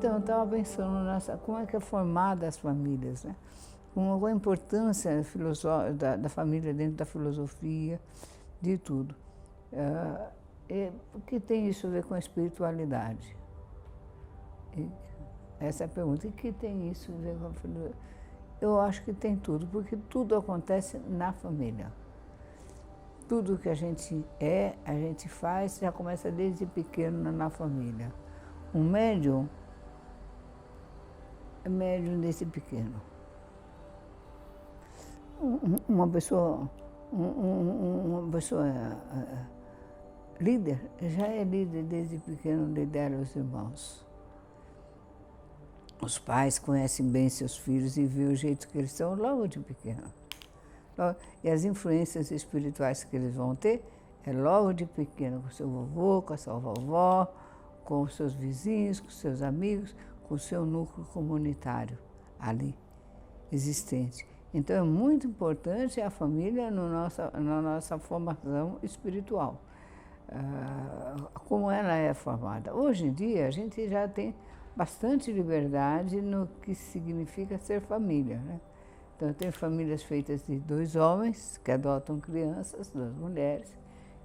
Então, eu estava pensando nessa, como é que é formada as famílias, né? Qual a importância da família dentro da filosofia, de tudo. O que tem isso a ver com a espiritualidade? Essa é a pergunta. E o que tem isso a ver com a filosofia? Eu acho que tem tudo, porque tudo acontece na família. Tudo que a gente faz, já começa desde pequeno na família. Um médium é médium desde pequeno. Uma pessoa líder já é líder desde pequeno, lidera os irmãos. Os pais conhecem bem seus filhos e vê o jeito que eles são logo de pequeno. E as influências espirituais que eles vão ter é logo de pequeno, com seu vovô, com a sua vovó, com os seus vizinhos, com os seus amigos, com o seu núcleo comunitário ali existente. Então é muito importante a família na nossa formação espiritual. Como ela é formada. Hoje em dia a gente já tem bastante liberdade no que significa ser família, né? Então tem famílias feitas de 2 homens que adotam crianças, 2 mulheres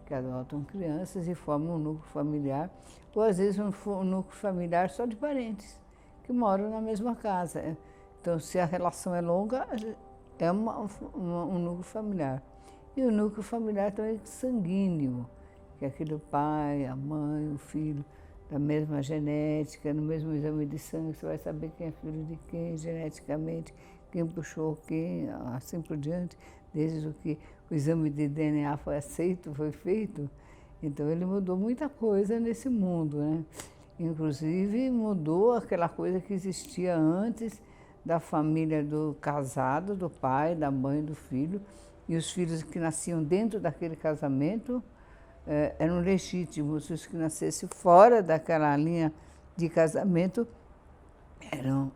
que adotam crianças e formam um núcleo familiar, ou às vezes um núcleo familiar só de parentes que moram na mesma casa. Então, se a relação é longa, é um núcleo familiar. E o núcleo familiar também é sanguíneo, que é aquele pai, a mãe, o filho, da mesma genética, no mesmo exame de sangue, você vai saber quem é filho de quem, geneticamente, quem puxou quem, assim por diante, desde que o exame de DNA foi aceito, foi feito. Então, ele mudou muita coisa nesse mundo, né? Inclusive, mudou aquela coisa que existia antes da família do casado, do pai, da mãe, do filho, e os filhos que nasciam dentro daquele casamento eram legítimos, os que nascessem fora daquela linha de casamento eram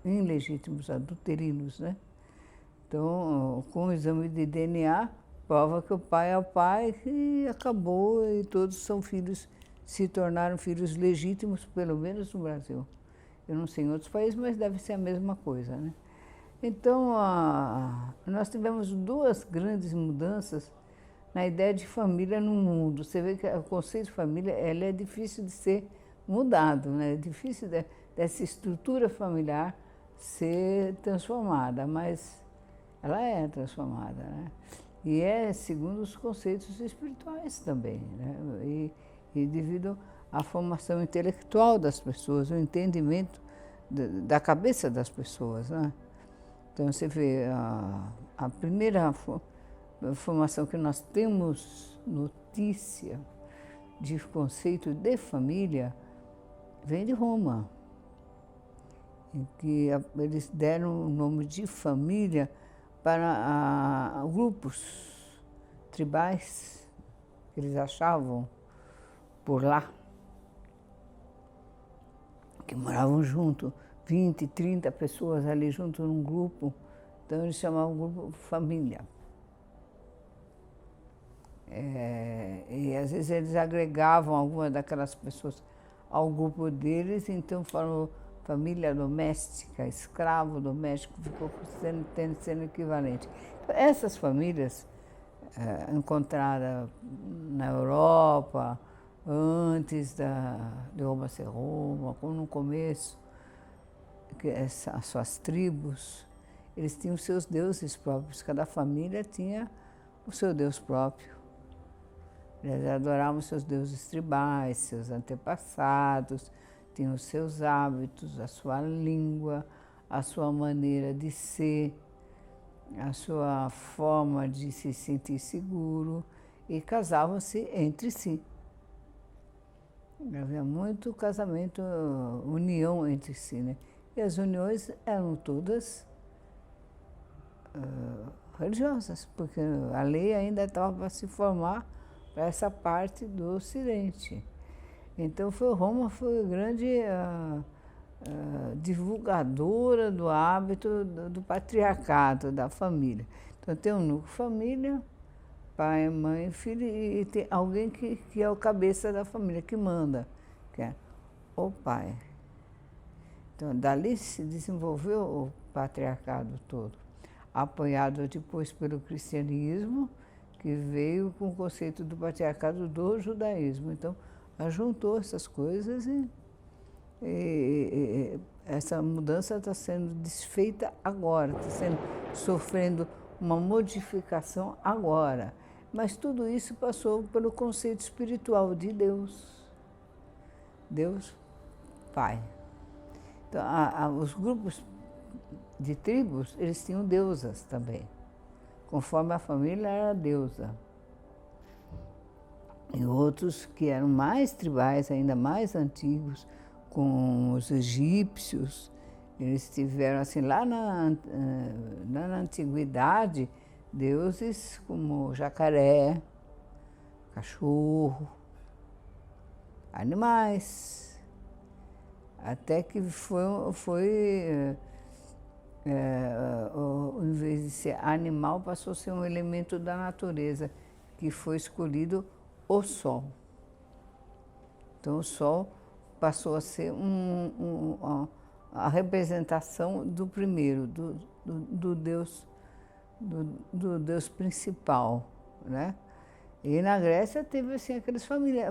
ilegítimos, adulterinos, né? Então, com o exame de DNA, prova que o pai é o pai e acabou, e todos são filhos, se tornaram filhos legítimos, pelo menos no Brasil. Eu não sei em outros países, mas deve ser a mesma coisa, né? Então, nós tivemos 2 grandes mudanças na ideia de família no mundo. Você vê que o conceito de família é difícil de ser mudado, né? É difícil dessa estrutura familiar ser transformada, mas ela é transformada, né? E é segundo os conceitos espirituais também, né? E devido à formação intelectual das pessoas, o entendimento da cabeça das pessoas, né? Então, você vê, a primeira formação que nós temos notícia de conceito de família vem de Roma, em que eles deram o nome de família para grupos tribais que eles achavam por lá, que moravam junto, 20, 30 pessoas ali junto num grupo, então eles chamavam o grupo família. E às vezes eles agregavam algumas daquelas pessoas ao grupo deles, então falam família doméstica, escravo doméstico, ficou sendo equivalente. Então, essas famílias encontradas na Europa, antes de Roma ser Roma, como no começo, as suas tribos, eles tinham seus deuses próprios, cada família tinha o seu deus próprio. Eles adoravam seus deuses tribais, seus antepassados, tinham os seus hábitos, a sua língua, a sua maneira de ser, a sua forma de se sentir seguro, e casavam-se entre si. Havia muito casamento, união entre si, né? E as uniões eram todas religiosas, porque a lei ainda estava para se formar para essa parte do Ocidente. Então Roma foi a grande divulgadora do hábito do patriarcado, da família. Então tem um núcleo família, pai, mãe, filho, e tem alguém que é o cabeça da família, que manda, que é o pai. Então, dali se desenvolveu o patriarcado todo, apoiado depois pelo cristianismo, que veio com o conceito do patriarcado do judaísmo. Então, juntou essas coisas e essa mudança está sendo desfeita agora, está sofrendo uma modificação agora. Mas tudo isso passou pelo conceito espiritual de Deus. Deus Pai. Então, os grupos de tribos, eles tinham deusas também, conforme a família era deusa. E outros que eram mais tribais, ainda mais antigos, com os egípcios, eles tiveram, assim, lá na antiguidade, deuses como jacaré, cachorro, animais. Até que em vez de ser animal, passou a ser um elemento da natureza, que foi escolhido o Sol. Então, o Sol passou a ser a representação do primeiro, do Deus principal, né? E na Grécia teve assim, aquelas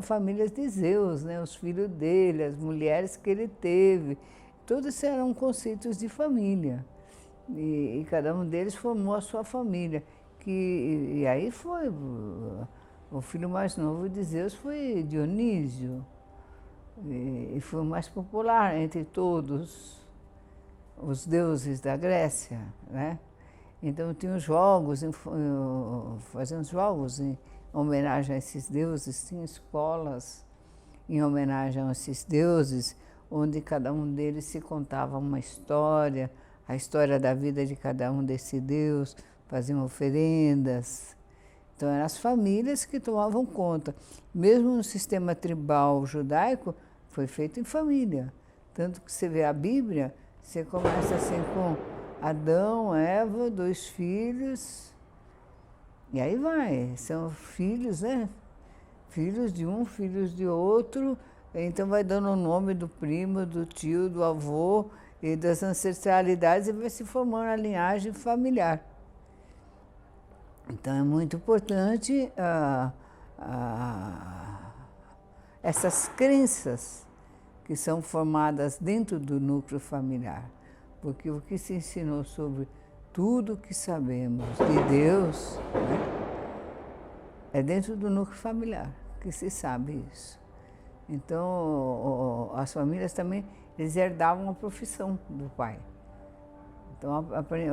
famílias de Zeus, né? Os filhos dele, as mulheres que ele teve, todos eram conceitos de família. E cada um deles formou a sua família. E aí foi, o filho mais novo de Zeus foi Dionísio, e foi o mais popular entre todos os deuses da Grécia, né? Então tinham jogos, faziam jogos em homenagem a esses deuses, tinha escolas em homenagem a esses deuses, onde cada um deles se contava uma história, a história da vida de cada um desse deus, faziam oferendas. Então eram as famílias que tomavam conta. Mesmo no sistema tribal judaico, foi feito em família. Tanto que você vê a Bíblia, você começa assim com Adão, Eva, 2 filhos, e aí vai, são filhos, né? Filhos de um, filhos de outro, então vai dando o nome do primo, do tio, do avô e das ancestralidades e vai se formando a linhagem familiar. Então é muito importante essas crenças que são formadas dentro do núcleo familiar, porque o que se ensinou sobre tudo que sabemos de Deus, né, é dentro do núcleo familiar que se sabe isso. Então, as famílias também, eles herdavam a profissão do pai. Então,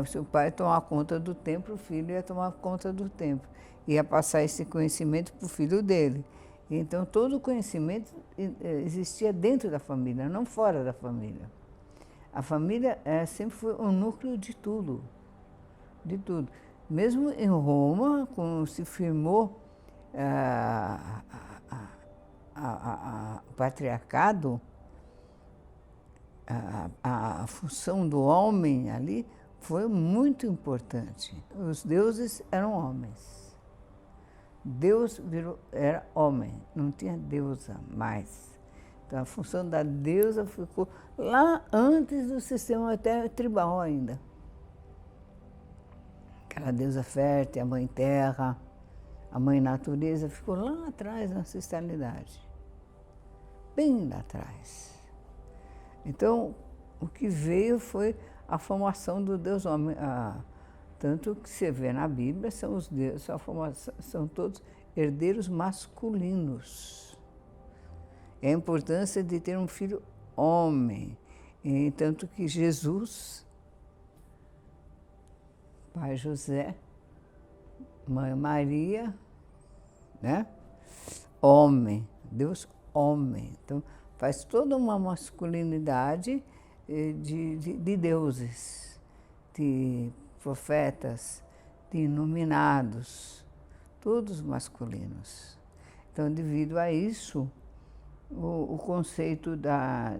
se o pai tomar conta do templo, o filho ia tomar conta do templo. Ia passar esse conhecimento para o filho dele. Então, todo o conhecimento existia dentro da família, não fora da família. A família sempre foi o núcleo de tudo. De tudo. Mesmo em Roma, quando se firmou o patriarcado, a função do homem ali foi muito importante. Os deuses eram homens. Deus era homem, não tinha deusa mais. Então a função da deusa ficou lá antes do sistema até tribal ainda. Aquela deusa fértil, a mãe terra, a mãe natureza, ficou lá atrás na ancestralidade. Bem lá atrás. Então, o que veio foi a formação do Deus homem. Tanto que você vê na Bíblia, são os deuses, são todos herdeiros masculinos. É a importância de ter um filho homem. E tanto que Jesus, pai José, mãe Maria, né? Homem, Deus homem. Então, faz toda uma masculinidade de deuses, de profetas, de iluminados, todos masculinos. Então, devido a isso, o conceito da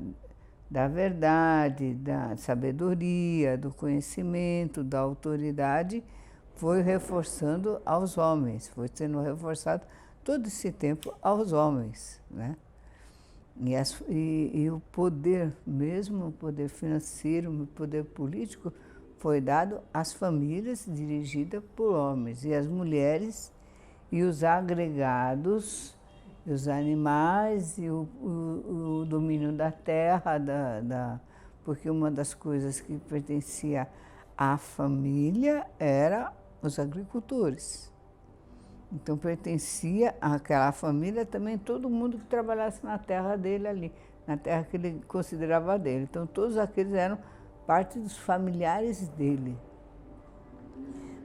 verdade, da sabedoria, do conhecimento, da autoridade, foi reforçando aos homens, foi sendo reforçado todo esse tempo aos homens, né? E o poder, mesmo o poder financeiro, o poder político, foi dado às famílias dirigidas por homens. E as mulheres e os agregados, e os animais, e o domínio da terra, porque uma das coisas que pertencia à família era os agricultores. Então pertencia àquela família também todo mundo que trabalhasse na terra dele ali, na terra que ele considerava dele. Então todos aqueles eram parte dos familiares dele,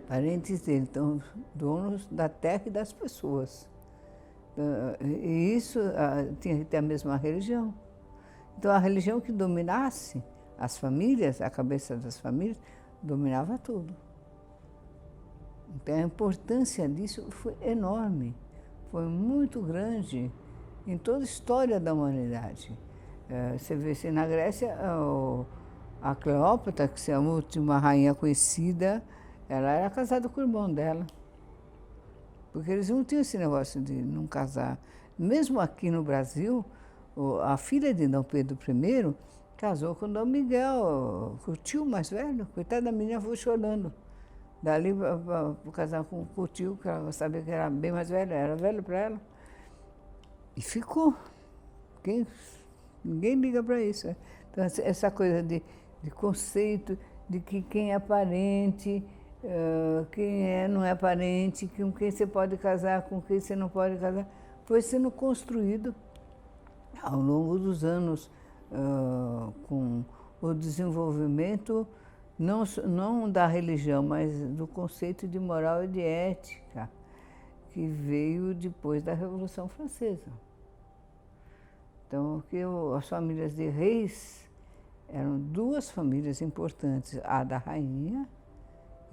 parentes dele, então donos da terra e das pessoas. E isso tinha que ter a mesma religião. Então a religião que dominasse as famílias, a cabeça das famílias, dominava tudo. Então a importância disso foi enorme, foi muito grande em toda a história da humanidade. Você vê assim, na Grécia, a Cleópatra, que é a última rainha conhecida, ela era casada com o irmão dela. Porque eles não tinham esse negócio de não casar. Mesmo aqui no Brasil, a filha de Dom Pedro I casou com Dom Miguel, com o tio mais velho. Coitada da menina, foi chorando. Dali para casar com o tio, que ela sabia que era bem mais velho, era velho para ela. E ficou. Ninguém liga para isso. Então, essa coisa de conceito de que quem é parente, quem não é parente, com quem você pode casar, com quem você não pode casar, foi sendo construído ao longo dos anos com o desenvolvimento não da religião, mas do conceito de moral e de ética que veio depois da Revolução Francesa. Então, as famílias de reis eram duas famílias importantes, a da rainha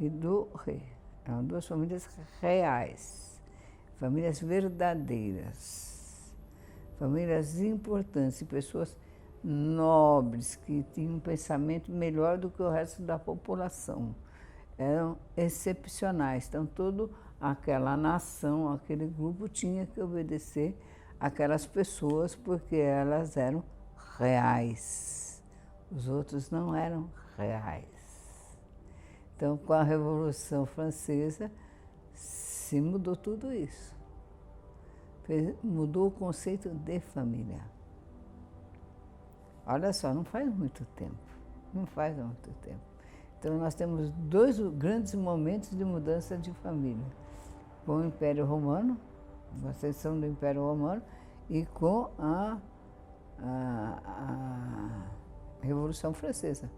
e do rei. Eram duas famílias reais, famílias verdadeiras, famílias importantes, pessoas nobres, que tinham um pensamento melhor do que o resto da população. Eram excepcionais. Então, toda aquela nação, aquele grupo tinha que obedecer aquelas pessoas porque elas eram reais. Os outros não eram reais. Então, com a Revolução Francesa, se mudou tudo isso. Mudou o conceito de família. Olha só, não faz muito tempo. Não faz muito tempo. Então, nós temos dois grandes momentos de mudança de família. Com o Império Romano, a ascensão do Império Romano, e com a Revolução Francesa,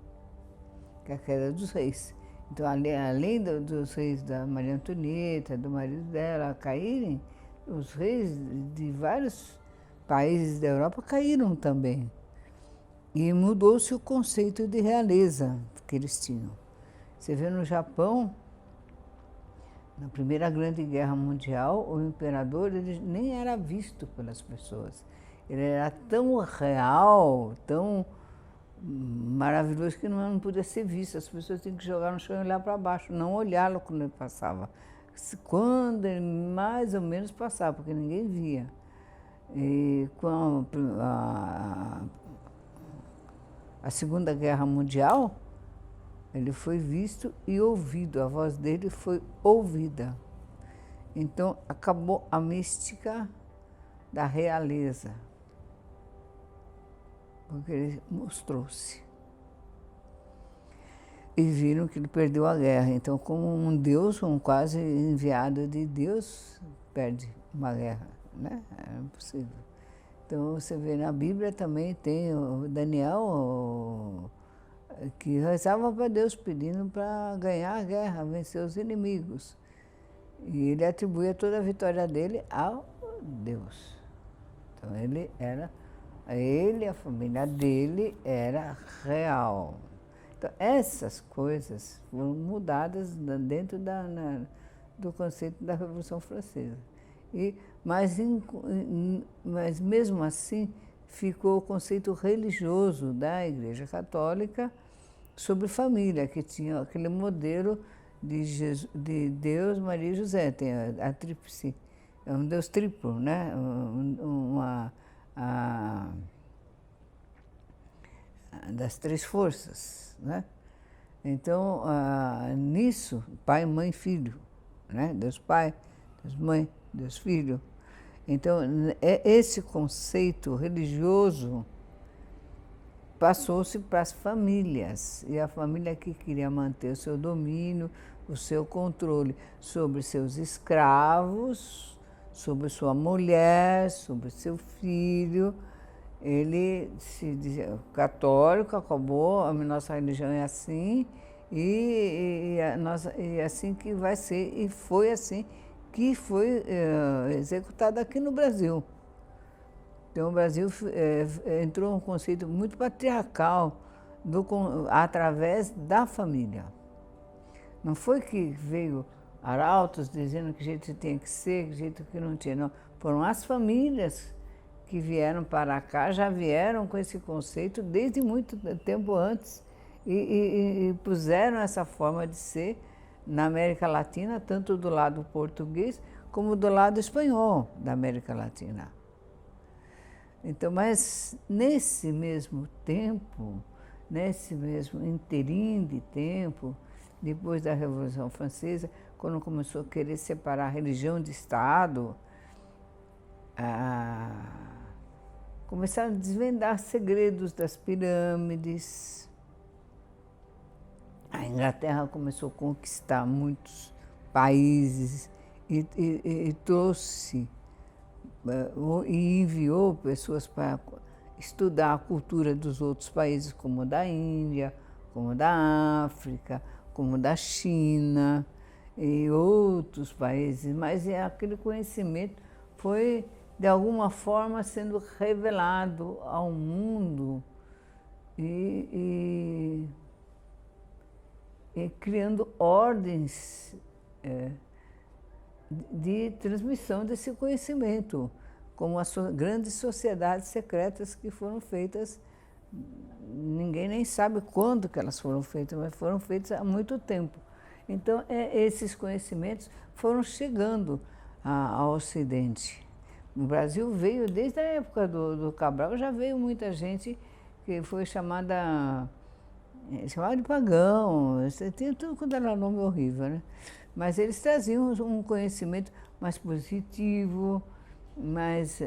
que é a queda dos reis. Então, além dos reis da Maria Antonieta, do marido dela caírem, os reis de vários países da Europa caíram também. E mudou-se o conceito de realeza que eles tinham. Você vê no Japão, na Primeira Grande Guerra Mundial, o imperador ele nem era visto pelas pessoas. Ele era tão real, tão maravilhoso que não podia ser visto. As pessoas tinham que jogar no chão e olhar para baixo, não olhá-lo quando ele passava. Quando ele mais ou menos passava, porque ninguém via. E com a Segunda Guerra Mundial, ele foi visto e ouvido, a voz dele foi ouvida. Então, acabou a mística da realeza, porque ele mostrou-se. E viram que ele perdeu a guerra. Então, como um Deus, um quase enviado de Deus, perde uma guerra, né? É impossível. Então, você vê na Bíblia também tem o Daniel, que rezava para Deus pedindo para ganhar a guerra, vencer os inimigos. E ele atribuía toda a vitória dele ao Deus. Então, a família dele era real. Então, essas coisas foram mudadas dentro do conceito da Revolução Francesa. Mas mesmo assim, ficou o conceito religioso da Igreja Católica sobre família, que tinha aquele modelo de Deus, Maria e José, tem a tríplice, é um Deus triplo, né? a, das três forças, né? Então, nisso, pai, mãe, filho, né? Deus Pai, Deus Mãe, Deus Filho. Então, esse conceito religioso passou-se para as famílias, e a família que queria manter o seu domínio, o seu controle sobre seus escravos, sobre sua mulher, sobre seu filho. Ele se dizia católico, acabou, a nossa religião é assim, e assim que vai ser, e foi assim que foi executado aqui no Brasil. Então, o Brasil entrou um conceito muito patriarcal através da família. Não foi que veio arautos dizendo que jeito tinha que ser, que jeito que não tinha, não. Foram as famílias que vieram para cá, já vieram com esse conceito desde muito tempo antes e puseram essa forma de ser na América Latina, tanto do lado português como do lado espanhol da América Latina. Então, mas nesse mesmo tempo, nesse mesmo interim de tempo, depois da Revolução Francesa, quando começou a querer separar a religião de Estado, começaram a desvendar segredos das pirâmides. A Inglaterra começou a conquistar muitos países e trouxe e enviou pessoas para estudar a cultura dos outros países, como da Índia, como da África, como da China e outros países, mas aquele conhecimento foi, de alguma forma, sendo revelado ao mundo e criando ordens de transmissão desse conhecimento, como as grandes sociedades secretas que foram feitas. Ninguém nem sabe quando que elas foram feitas, mas foram feitas há muito tempo. Então, esses conhecimentos foram chegando ao Ocidente. No Brasil veio, desde a época do Cabral, já veio muita gente que foi chamada de pagão, tinha tudo quando era nome horrível, né? Mas eles traziam um conhecimento mais positivo, mais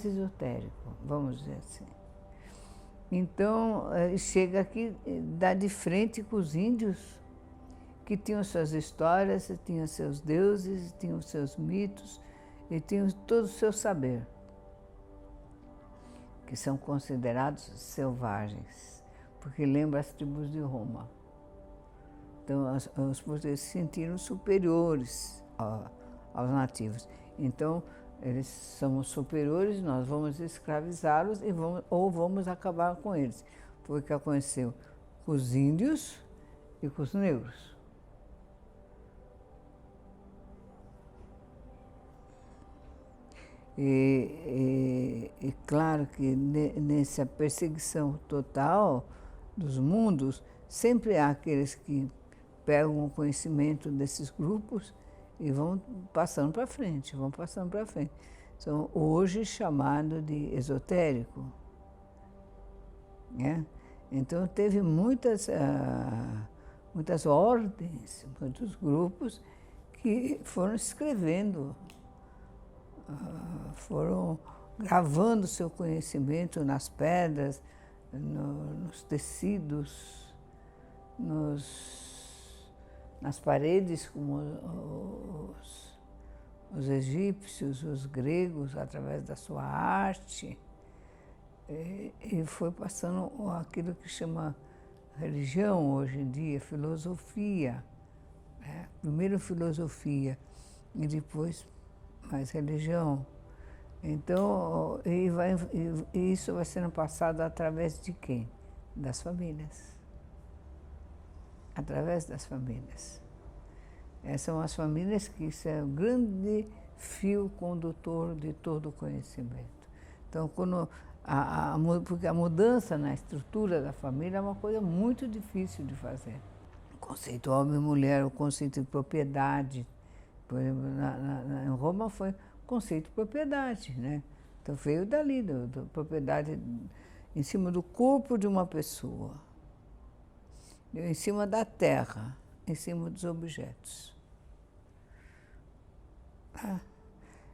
esotérico, vamos dizer assim. Então, chega aqui, dá de frente com os índios, que tinham suas histórias, tinham seus deuses, tinham seus mitos, e tinham todo o seu saber, que são considerados selvagens, porque lembra as tribos de Roma. Então, os portugueses se sentiram superiores aos nativos. Então, eles são superiores, nós vamos escravizá-los ou vamos acabar com eles. Foi o que aconteceu com os índios e com os negros. E claro que nessa perseguição total dos mundos, sempre há aqueles que pegam o conhecimento desses grupos e vão passando para frente, vão passando para frente. São hoje chamado de esotérico, né? Então teve muitas ordens, muitos grupos que foram escrevendo, foram gravando seu conhecimento nas pedras, nos tecidos, nas paredes, como os egípcios, os gregos, através da sua arte, e foi passando aquilo que chama religião hoje em dia, filosofia, né? Primeiro filosofia e depois mais religião. Então, isso vai sendo passado através de quem? Das famílias. Através das famílias. Essas são as famílias que são o grande fio condutor de todo o conhecimento. Então, porque a mudança na estrutura da família é uma coisa muito difícil de fazer. O conceito homem e mulher, o conceito de propriedade. Por exemplo, em Roma foi o conceito de propriedade, né? Então veio dali, da propriedade em cima do corpo de uma pessoa, em cima da terra, em cima dos objetos.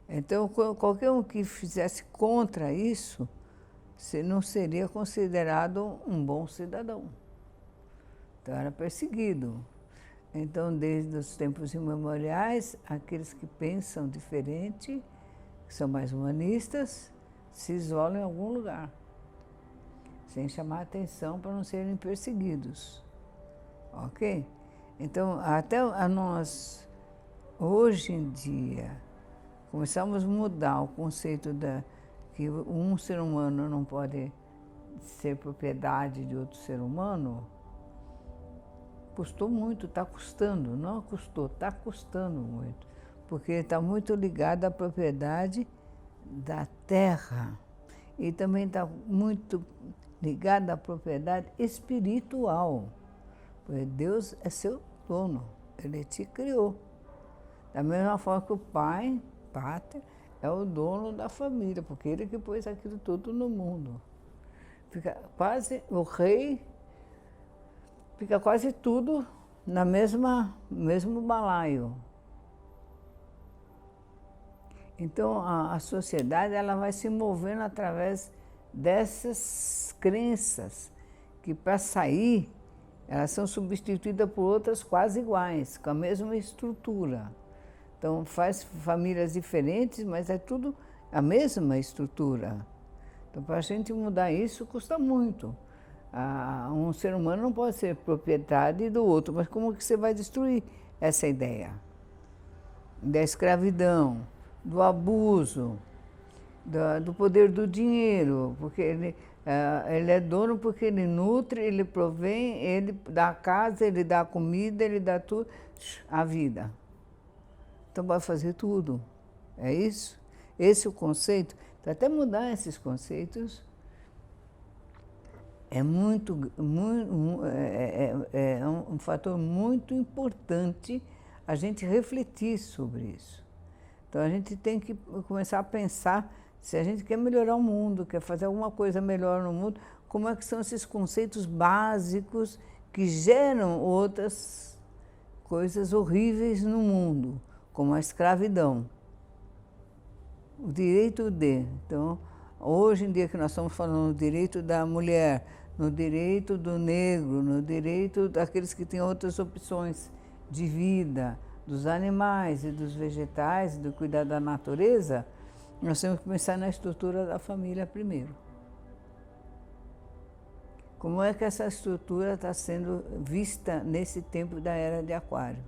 Então, qualquer um que fizesse contra isso, não seria considerado um bom cidadão. Então, era perseguido. Então, desde os tempos imemoriais, aqueles que pensam diferente, que são mais humanistas, se isolam em algum lugar, sem chamar atenção para não serem perseguidos. Ok? Então, até a nós, hoje em dia, começamos a mudar o conceito que um ser humano não pode ser propriedade de outro ser humano. Custou muito, está custando, não custou, está custando muito, porque está muito ligado à propriedade da terra e também está muito ligado à propriedade espiritual, porque Deus é seu dono, Ele te criou. Da mesma forma que o pai, Pater, é o dono da família, porque ele que pôs aquilo tudo no mundo. Fica quase, o rei, fica quase tudo na mesmo balaio. Então, a sociedade ela vai se movendo através dessas crenças, que para sair, elas são substituídas por outras quase iguais, com a mesma estrutura. Então, faz famílias diferentes, mas é tudo a mesma estrutura. Então, para a gente mudar isso, custa muito. Um ser humano não pode ser propriedade do outro, mas como que você vai destruir essa ideia? Da escravidão, do abuso, do poder do dinheiro, porque ele é dono porque ele nutre, ele provém, ele dá a casa, ele dá a comida, ele dá tudo, a vida. Então vai fazer tudo, é isso? Esse é o conceito. Então, até mudar esses conceitos é um fator muito importante a gente refletir sobre isso. Então a gente tem que começar a pensar, se a gente quer melhorar o mundo, quer fazer alguma coisa melhor no mundo, como é que são esses conceitos básicos que geram outras coisas horríveis no mundo, como a escravidão. O direito de. Então, hoje em dia que nós estamos falando no direito da mulher, no direito do negro, no direito daqueles que têm outras opções de vida, dos animais e dos vegetais, do cuidar da natureza, nós temos que pensar na estrutura da família primeiro. Como é que essa estrutura está sendo vista nesse tempo da Era de Aquário?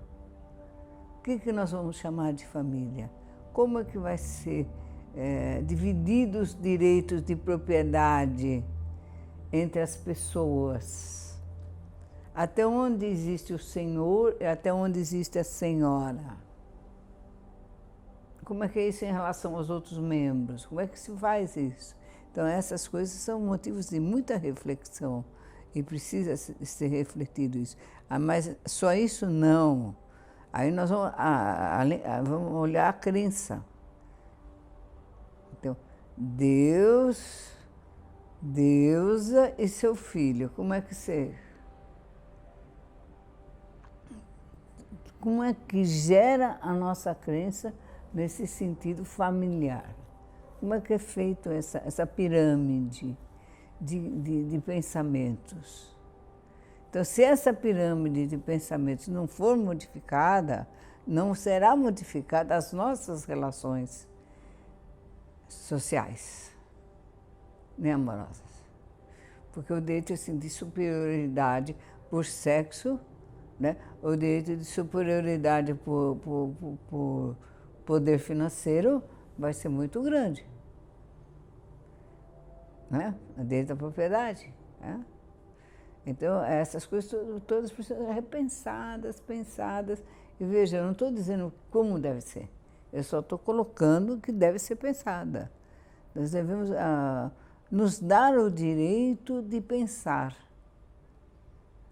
O que nós vamos chamar de família? Como é que vai ser divididos os direitos de propriedade entre as pessoas? Até onde existe o senhor e até onde existe a senhora? Como é que é isso em relação aos outros membros? Como é que se faz isso? Então, essas coisas são motivos de muita reflexão e precisa ser refletido isso. Mas só isso não. Aí nós vamos olhar a crença. Então, Deus, Deusa e seu filho. Como é que gera a nossa crença nesse sentido familiar? Como é que é feito essa pirâmide de pensamentos? Então, se essa pirâmide de pensamentos não for modificada, não será modificada as nossas relações sociais, nem amorosas. Porque o direito assim, de superioridade por sexo, né? O direito de superioridade por poder financeiro vai ser muito grande. Né? O direito da propriedade. Né? Então, essas coisas todas precisam ser repensadas, pensadas. E veja, eu não estou dizendo como deve ser, eu só estou colocando que deve ser pensada. Nós devemos nos dar o direito de pensar.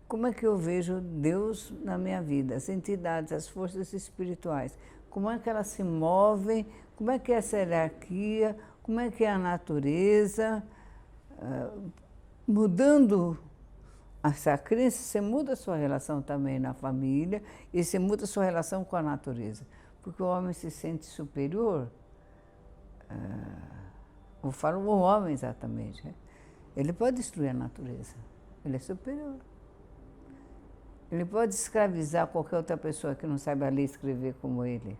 Como é que eu vejo Deus na minha vida, as entidades, as forças espirituais? Como é que elas se movem? Como é que é essa hierarquia? como é que é a natureza, mudando essa crença, você muda a sua relação também na família e você muda a sua relação com a natureza. Porque o homem se sente superior, eu falo o homem exatamente, né? Ele pode destruir a natureza, ele é superior. Ele pode escravizar qualquer outra pessoa que não saiba ler e escrever como ele.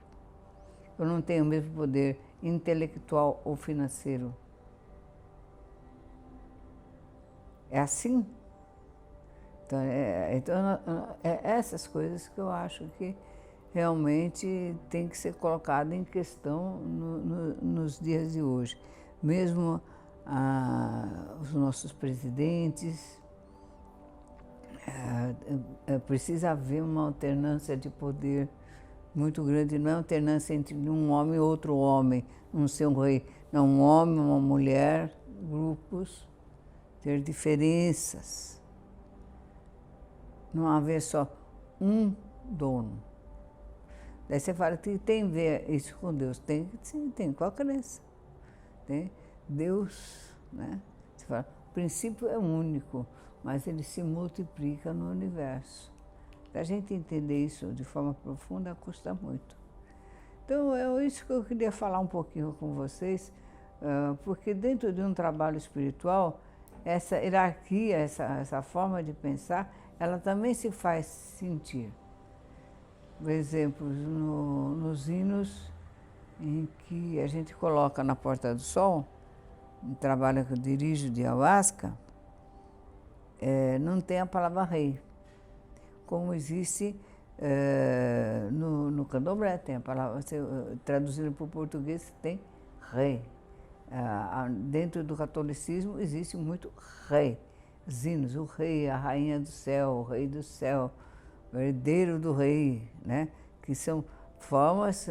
Eu não tenho o mesmo poder intelectual ou financeiro. É assim? Então, essas coisas que eu acho que realmente tem que ser colocado em questão nos dias de hoje. Mesmo os nossos presidentes, precisa haver uma alternância de poder muito grande, não é alternância entre um homem e outro homem, não ser um rei, não, um homem, uma mulher, grupos, ter diferenças. Não haver só um dono. Daí você fala que tem a ver isso com Deus. Tem, sim, tem, qual a crença? Tem Deus, né? Você fala, o princípio é único, mas ele se multiplica no universo. Para a gente entender isso de forma profunda, custa muito. Então, é isso que eu queria falar um pouquinho com vocês, porque dentro de um trabalho espiritual, essa hierarquia, essa forma de pensar, ela também se faz sentir. Por exemplo, nos hinos em que a gente coloca na Porta do Sol, um trabalho que eu dirijo de ayahuasca, não tem a palavra rei. Como existe no candomblé, tem a palavra, traduzindo para o português, tem rei. Dentro do catolicismo existe muito rei. Os hinos, o rei, a rainha do céu, o rei do céu, o herdeiro do rei, né? Que são formas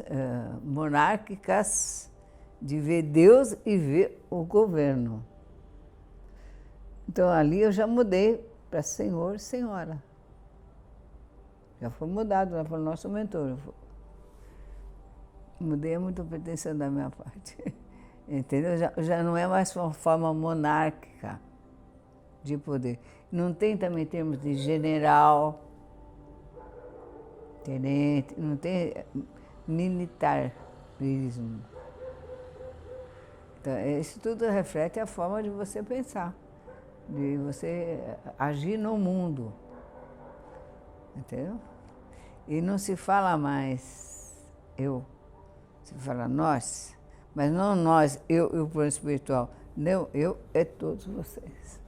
monárquicas de ver Deus e ver o governo. Então ali eu já mudei para Senhor e Senhora. Já foi mudado, lá foi o nosso mentor. Mudei muito a pretensão da minha parte. Entendeu? Já não é mais uma forma monárquica de poder. Não tem também termos de general, tenente, não tem militarismo. Então, isso tudo reflete a forma de você pensar, de você agir no mundo. Entendeu? E não se fala mais eu, se fala nós, mas não nós, eu e o plano espiritual. Não, eu é todos vocês.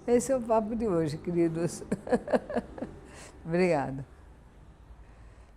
Esse é o papo de hoje, queridos. Obrigada.